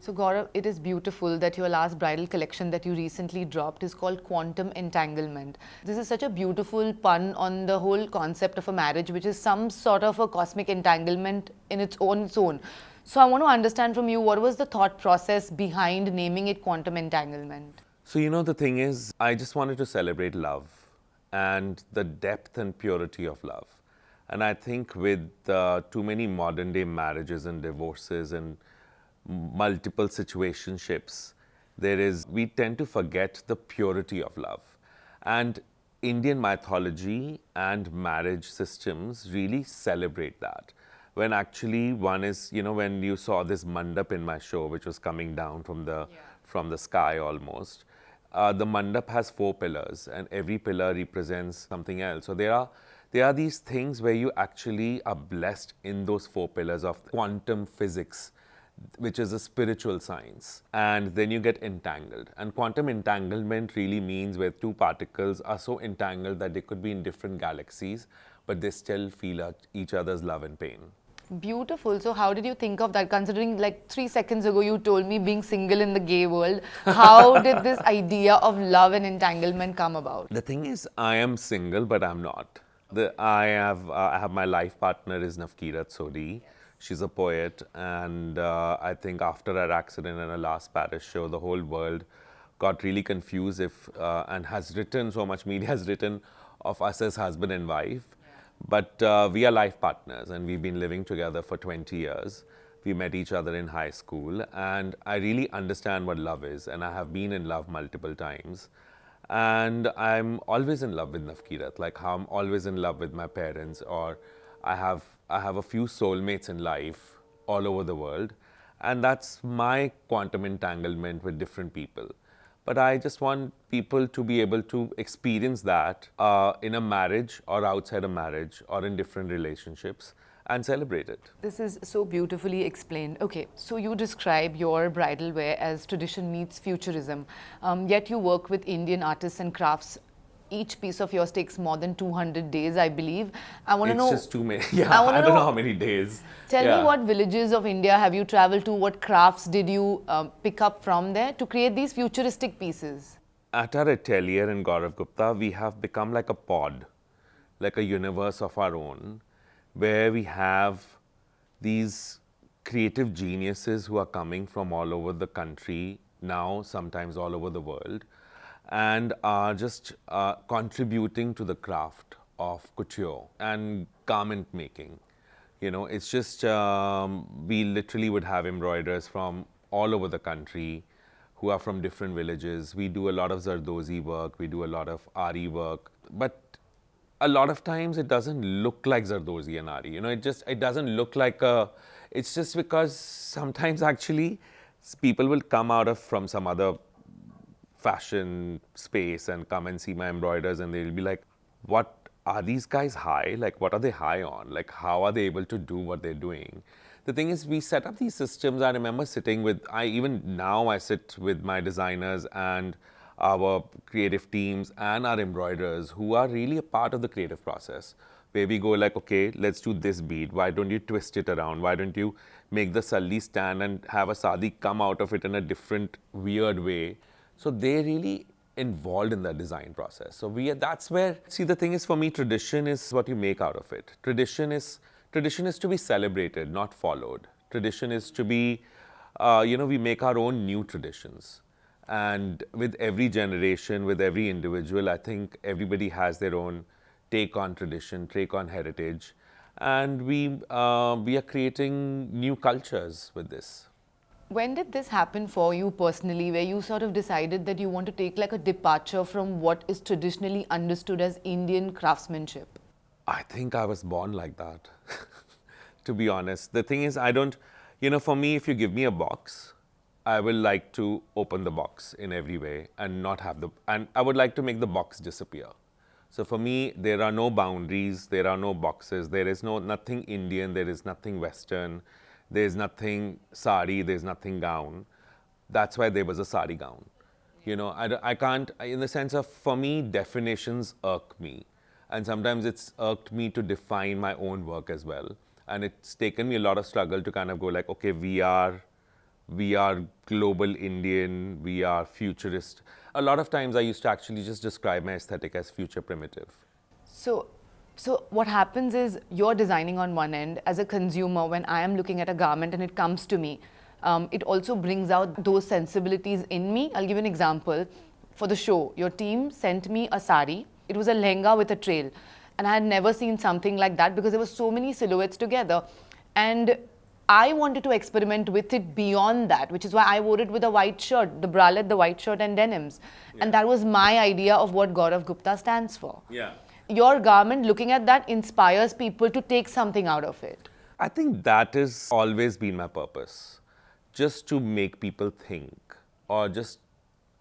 So Gaurav, it is beautiful that your last bridal collection that you recently dropped is called Quantum Entanglement. This is such a beautiful pun on the whole concept of a marriage, which is some sort of a cosmic entanglement in its own. So I want to understand from you, what was the thought process behind naming it Quantum Entanglement? So, the thing is, I just wanted to celebrate love and the depth and purity of love. And I think with too many modern day marriages and divorces and multiple situationships, we tend to forget the purity of love. And Indian mythology and marriage systems really celebrate that. When actually one is, when you saw this mandap in my show, which was coming down from the sky almost, the mandap has 4 pillars, and every pillar represents something else. So there are these things where you actually are blessed in those 4 pillars of quantum physics, which is a spiritual science. And then you get entangled. And quantum entanglement really means where 2 particles are so entangled that they could be in different galaxies, but they still feel each other's love and pain. Beautiful. So, how did you think of that? Considering, like 3 seconds ago, you told me being single in the gay world. How did this idea of love and entanglement come about? The thing is, I am single, but I'm not. I have my life partner is Navkirat Sodi. She's a poet, and I think after her accident in her last Paris show, the whole world got really confused if and has written so much media has written of us as husband and wife. But we are life partners, and we've been living together for 20 years. We met each other in high school, and I really understand what love is, and I have been in love multiple times. And I'm always in love with Navkirat, like how I'm always in love with my parents, or I have a few soulmates in life all over the world, and that's my quantum entanglement with different people. But I just want people to be able to experience that in a marriage or outside a marriage or in different relationships and celebrate it. This is so beautifully explained. Okay, so you describe your bridal wear as tradition meets futurism, yet you work with Indian artists and crafts. Each piece of yours takes more than 200 days, I believe. I want to It's know. just too many. I Yeah, want I to don't know know. how many days. Tell me, Yeah. what villages of India have you traveled to? What crafts did you pick up from there to create these futuristic pieces? At our atelier in Gaurav Gupta, we have become like a pod, like a universe of our own, where we have these creative geniuses who are coming from all over the country now, sometimes all over the world, and are just contributing to the craft of couture and garment making. It's just we literally would have embroiderers from all over the country who are from different villages. We do a lot of Zardozi work, we do a lot of Ari work, but a lot of times it doesn't look like Zardozi and Ari. It doesn't look like a. It's just because sometimes actually people will come out of from some other fashion space and come and see my embroiders, and they'll be like, what are these guys high? Like, what are they high on? Like, how are they able to do what they're doing? The thing is, we set up these systems. I remember sitting with, even now I sit with my designers and our creative teams and our embroiderers who are really a part of the creative process, where we go like, okay, let's do this bead. Why don't you twist it around? Why don't you make the salli stand and have a sadi come out of it in a different, weird way? So they're really involved in the design process. So that's where, see, the thing is, for me, tradition is what you make out of it. Tradition is to be celebrated, not followed. Tradition is to be, we make our own new traditions. And with every generation, with every individual, I think everybody has their own take on tradition, take on heritage. And we are creating new cultures with this. When did this happen for you personally, where you sort of decided that you want to take like a departure from what is traditionally understood as Indian craftsmanship? I think I was born like that, to be honest. The thing is, I don't, for me, if you give me a box, I will like to open the box in every way and not have and I would like to make the box disappear. So for me, there are no boundaries, there are no boxes, there is nothing Indian, there is nothing Western, there is nothing sari, there is nothing gown. That's why there was a sari gown. I can't, in the sense of, for me, definitions irk me. And sometimes it's irked me to define my own work as well. And it's taken me a lot of struggle to kind of go like, okay, we are we are global Indian, we are futurist. A lot of times I used to actually just describe my aesthetic as future primitive. So, so what happens is you're designing on one end. As a consumer, when I am looking at a garment and it comes to me, it also brings out those sensibilities in me. I'll give you an example. For the show, your team sent me a sari. It was a lehenga with a trail. And I had never seen something like that because there were so many silhouettes together. And I wanted to experiment with it beyond that, which is why I wore it with a white shirt, the bralette, the white shirt and denims. Yeah. And that was my idea of what Gaurav Gupta stands for. Yeah. Your garment, looking at that, inspires people to take something out of it. I think that has always been my purpose, just to make people think, or just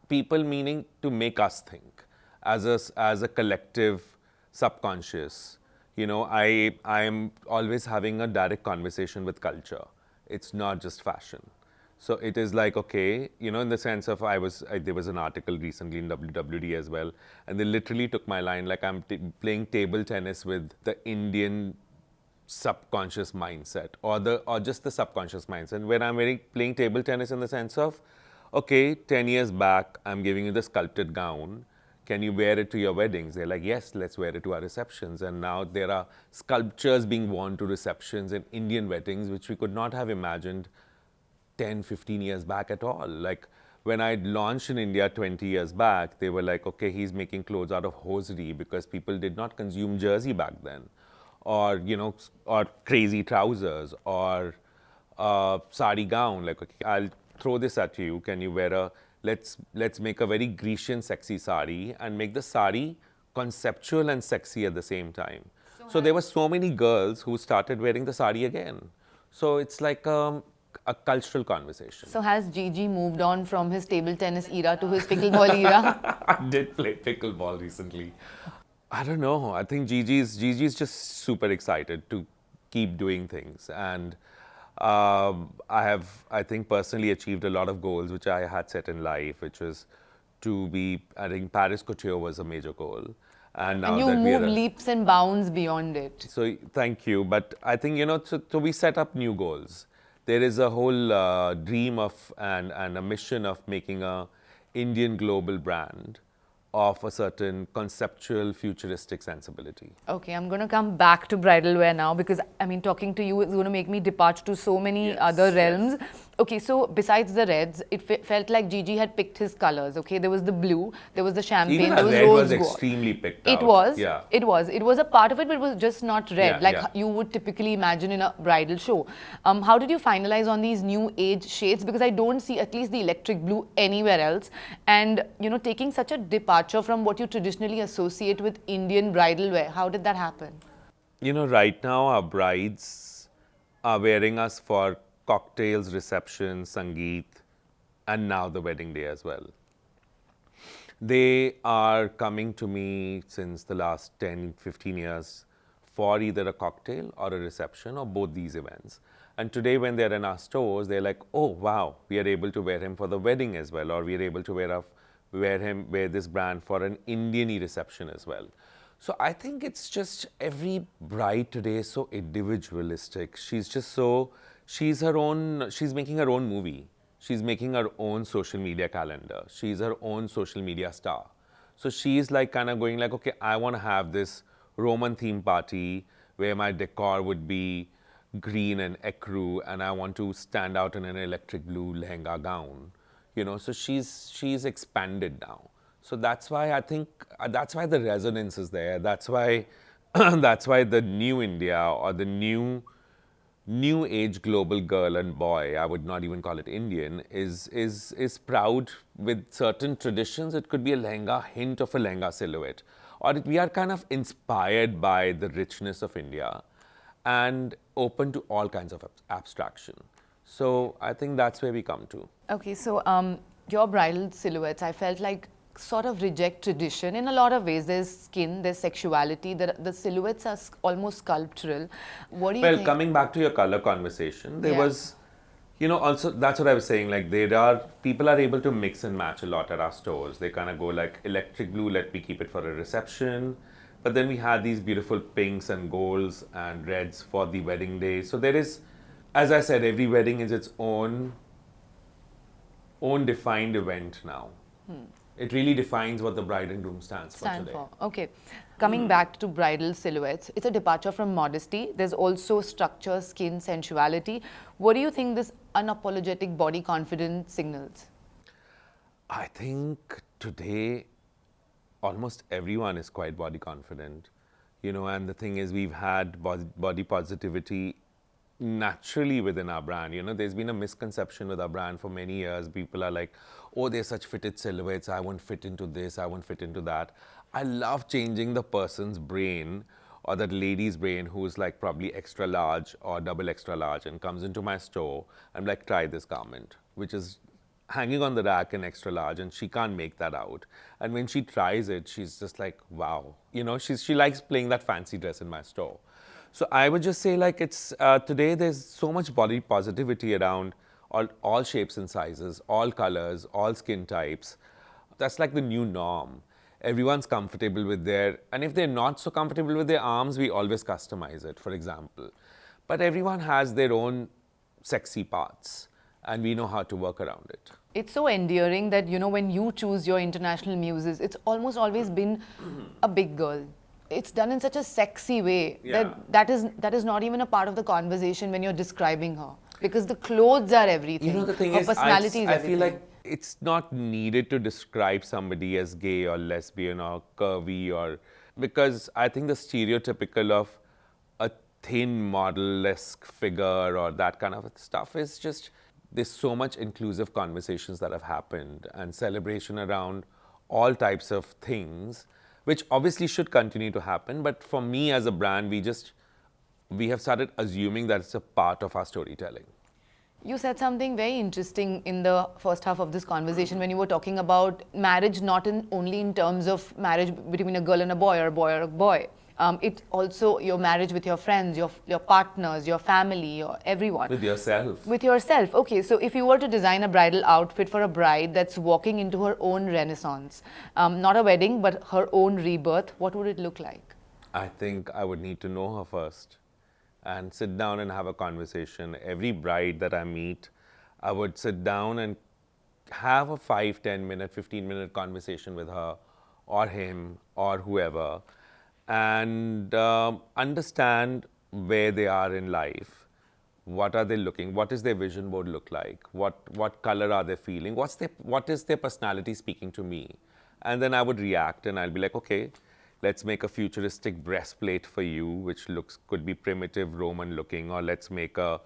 people meaning to make us think as a collective subconscious. You know, I am always having a direct conversation with culture. It's not just fashion. So it is like, okay, you know, in the sense of there was an article recently in WWD as well, and they literally took my line, like I'm playing table tennis with the Indian subconscious mindset, or just the subconscious mindset, where I'm playing table tennis in the sense of, okay, 10 years back, I'm giving you the sculpted gown. Can you wear it to your weddings? They're like, yes, let's wear it to our receptions. And now there are sculptures being worn to receptions in Indian weddings, which we could not have imagined 10, 15 years back at all. Like when I launched in India 20 years back, they were like, okay, he's making clothes out of hosiery because people did not consume jersey back then, or, you know, or crazy trousers, or sari gown. Like, okay, I'll throw this at you. Can you wear let's make a very Grecian sexy sari and make the sari conceptual and sexy at the same time. So there were so many girls who started wearing the sari again. So it's like a cultural conversation. So has Gigi moved on from his table tennis era to his pickleball era? I did play pickleball recently. I don't know. I think Gigi's just super excited to keep doing things. And I think, personally achieved a lot of goals which I had set in life, which was I think Paris couture was a major goal. And now and you that move leaps and bounds beyond it. So thank you. But I think, you know, so we set up new goals. There is a whole dream of and a mission of making a Indian global brand of a certain conceptual, futuristic sensibility. Okay, I'm going to come back to bridal wear now because, I mean, talking to you is going to make me depart to so many other realms. Yes. Okay, so besides the reds, it felt like Gigi had picked his colors. Okay, there was the blue, there was the champagne, even there was red rose was gold. Extremely picked It out. was. Yeah. It was. It was a part of it, but it was just not red, like you would typically imagine in a bridal show. How did you finalize on these new age shades? Because I don't see at least the electric blue anywhere else. And, you know, taking such a departure from what you traditionally associate with Indian bridal wear, how did that happen? You know, right now our brides are wearing us for cocktails, receptions, sangeet, and now the wedding day as well. They are coming to me since the last 10, 15 years for either a cocktail or a reception or both these events. And today when they're in our stores, they're like, oh, wow, we are able to wear him for the wedding as well, or we are able to wear this brand for an Indian-y reception as well. So I think it's just every bride today is so individualistic. She's making her own movie. She's making her own social media calendar. She's her own social media star. So she's like kind of going like, okay, I want to have this Roman theme party where my decor would be green and ecru, and I want to stand out in an electric blue lehenga gown. You know, so she's expanded now. So that's why I think that's why the resonance is there. That's why that's why the new India, or the new age global girl and boy, I would not even call it Indian, is proud with certain traditions. It could be a lehenga, hint of a lehenga silhouette, or we are kind of inspired by the richness of India and open to all kinds of abstraction. So I think that's where we come to. Okay, so your bridal silhouettes, I felt like sort of reject tradition in a lot of ways. There's skin, there's sexuality, the silhouettes are almost sculptural. What do you think? Well, coming back to your color conversation, there was, you know, also that's what I was saying, like people are able to mix and match a lot at our stores. They kind of go like electric blue, let me keep it for a reception. But then we had these beautiful pinks and golds and reds for the wedding day. So there is, as I said, every wedding is its own own defined event now. It really defines what the bride and groom stands for Stand today. for. Okay. Coming back to bridal silhouettes, it's a departure from modesty. There's also structure, skin, sensuality. What do you think this unapologetic body confidence signals? I think today almost everyone is quite body confident, and the thing is we've had body positivity naturally within our brand. There's been a misconception with our brand for many years. People are like, oh, they're such fitted silhouettes, I won't fit into this, I won't fit into that. I love changing the person's brain, or that lady's brain who's like probably extra large or double extra large and comes into my store. I'm like, try this garment, which is hanging on the rack in extra large, and she can't make that out. And when she tries it, she's just like, wow. She likes playing that fancy dress in my store. So I would just say, like, it's today there's so much body positivity around all shapes and sizes, all colors, all skin types. That's like the new norm. Everyone's comfortable with and if they're not so comfortable with their arms, we always customize it, for example. But everyone has their own sexy parts, and we know how to work around it. It's so endearing that, when you choose your international muses, it's almost always been a big girl. It's done in such a sexy way that is not even a part of the conversation when you're describing her, because the clothes are everything. The thing her is, personality is I everything. feel like it's not needed to describe somebody as gay or lesbian or curvy, because I think the stereotypical of a thin model-esque figure or that kind of stuff is just, there's so much inclusive conversations that have happened and celebration around all types of things, which obviously should continue to happen. But for me as a brand, we have started assuming that it's a part of our storytelling. You said something very interesting in the first half of this conversation when you were talking about marriage, not only in terms of marriage between a girl and a boy, or a boy or a boy. It also your marriage with your friends, your partners, your family, everyone. With yourself. With yourself. Okay, so if you were to design a bridal outfit for a bride that's walking into her own renaissance, not a wedding, but her own rebirth, what would it look like? I think I would need to know her first and sit down and have a conversation. Every bride that I meet, I would sit down and have a 5, 10 minute, 15-minute conversation with her or him or whoever, and understand where they are in life. What are they looking? What is their vision board look like? What color are they feeling? What is their personality speaking to me? And then I would react, and I'll be like, okay, let's make a futuristic breastplate for you, which could be primitive Roman looking, or let's make a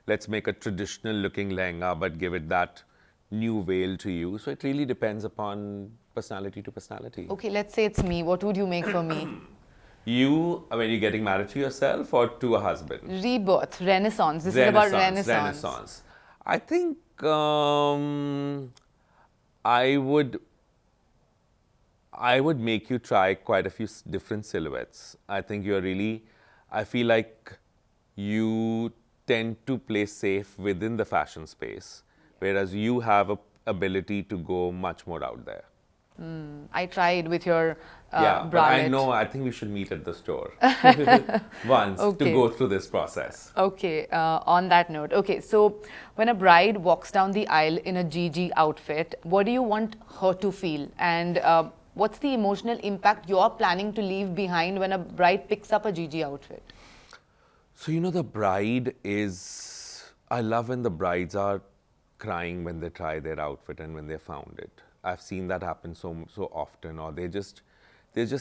traditional looking lehenga, but give it that new veil to you. So it really depends upon personality to personality. Okay, let's say it's me. What would you make for me? When you're getting married to yourself or to a husband? Rebirth, renaissance. This is about Renaissance. I think I would make you try quite a few different silhouettes. I feel like you tend to play safe within the fashion space, whereas you have a ability to go much more out there. I tried with your but I think we should meet at the store once to go through this process. Okay, on that note, okay, so when a bride walks down the aisle in a GG outfit, what do you want her to feel? And what's the emotional impact you're planning to leave behind when a bride picks up a GG outfit? So, the bride I love when the brides are crying when they try their outfit and when they found it. I've seen that happen so often, or they're just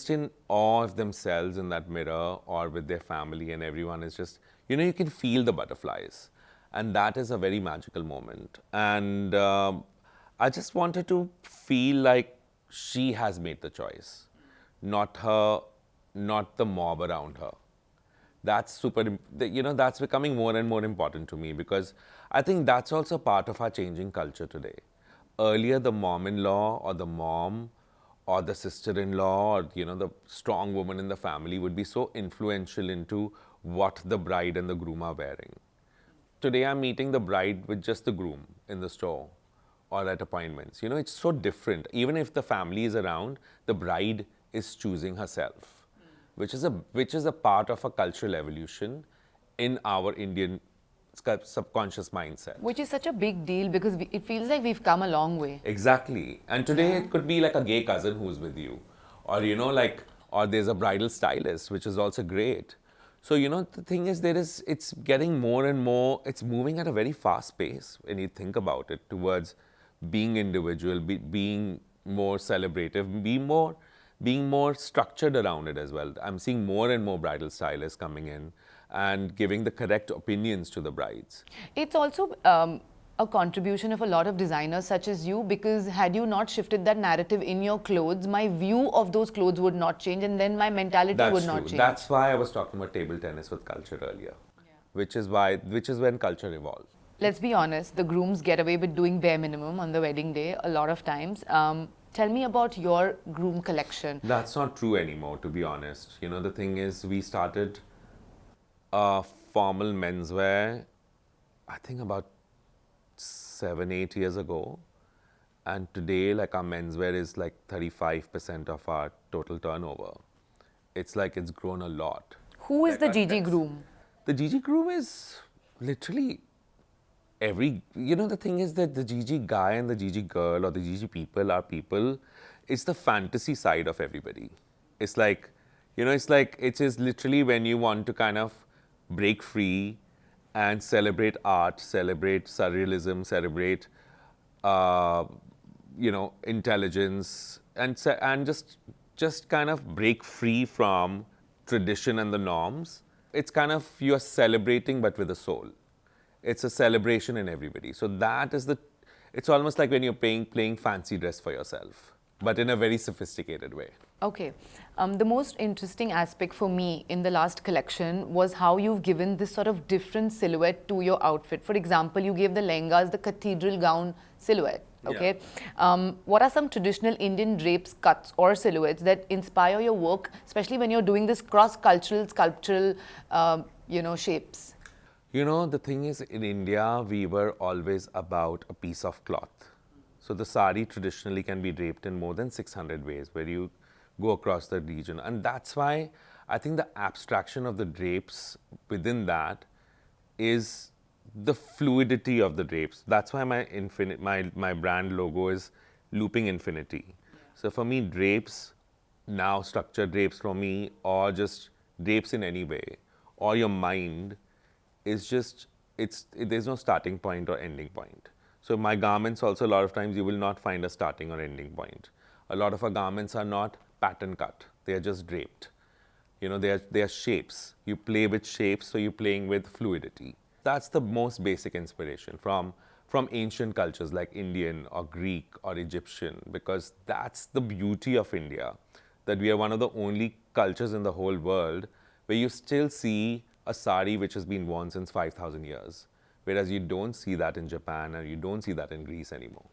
in awe of themselves in that mirror or with their family, and everyone is just, you can feel the butterflies. And that is a very magical moment. And I just want her to feel like she has made the choice, not the mob around her. That's that's becoming more and more important to me, because I think that's also part of our changing culture today. Earlier, the mom-in-law or the mom or the sister-in-law or, the strong woman in the family would be so influential into what the bride and the groom are wearing. Today, I'm meeting the bride with just the groom in the store or at appointments. It's so different. Even if the family is around, the bride is choosing herself, which is a part of a cultural evolution in our Indian subconscious mindset. Which is such a big deal because it feels like we've come a long way. Exactly. And today it could be like a gay cousin who's with you. Or, or there's a bridal stylist, which is also great. So, the thing is, it's getting more and more, it's moving at a very fast pace when you think about it towards being individual, being more celebrative, being more structured around it as well. I'm seeing more and more bridal stylists coming in and giving the correct opinions to the brides. It's also a contribution of a lot of designers such as you, because had you not shifted that narrative in your clothes, my view of those clothes would not change, and then my mentality would not change. That's why I was talking about table tennis with culture earlier, which is when culture evolved. Let's be honest, the grooms get away with doing bare minimum on the wedding day a lot of times. Tell me about your groom collection. That's not true anymore, to be honest. The thing is, we started formal menswear, I think about 7-8 years ago. And today, like, our menswear is like 35% of our total turnover. It's grown a lot. Who is the Gigi groom? The Gigi groom is literally the thing is that the Gigi guy and the Gigi girl or the Gigi people are people. It's the fantasy side of everybody. It's like, it is literally when you want to kind of break free and celebrate art, celebrate surrealism, celebrate, intelligence, and just kind of break free from tradition and the norms. It's kind of, you're celebrating but with a soul. It's a celebration in everybody. So it's almost like when you're playing fancy dress for yourself, but in a very sophisticated way. Okay. The most interesting aspect for me in the last collection was how you've given this sort of different silhouette to your outfit. For example, you gave the lehengas the cathedral gown silhouette. Okay. Yeah. What are some traditional Indian drapes, cuts, or silhouettes that inspire your work, especially when you're doing this cross-cultural, sculptural, shapes? The thing is, in India, we were always about a piece of cloth. So the sari traditionally can be draped in more than 600 ways, where you go across the region. And that's why I think the abstraction of the drapes within that is the fluidity of the drapes. That's why my brand logo is looping infinity. Yeah. So for me, drapes, now structured drapes for me, or just drapes in any way, or your mind, is just, there's no starting point or ending point. So my garments also, a lot of times you will not find a starting or ending point. A lot of our garments are not pattern cut. They are just draped. They are shapes. You play with shapes, so you're playing with fluidity. That's the most basic inspiration from ancient cultures like Indian or Greek or Egyptian, because that's the beauty of India, that we are one of the only cultures in the whole world where you still see a sari which has been worn since 5,000 years, whereas you don't see that in Japan and you don't see that in Greece anymore.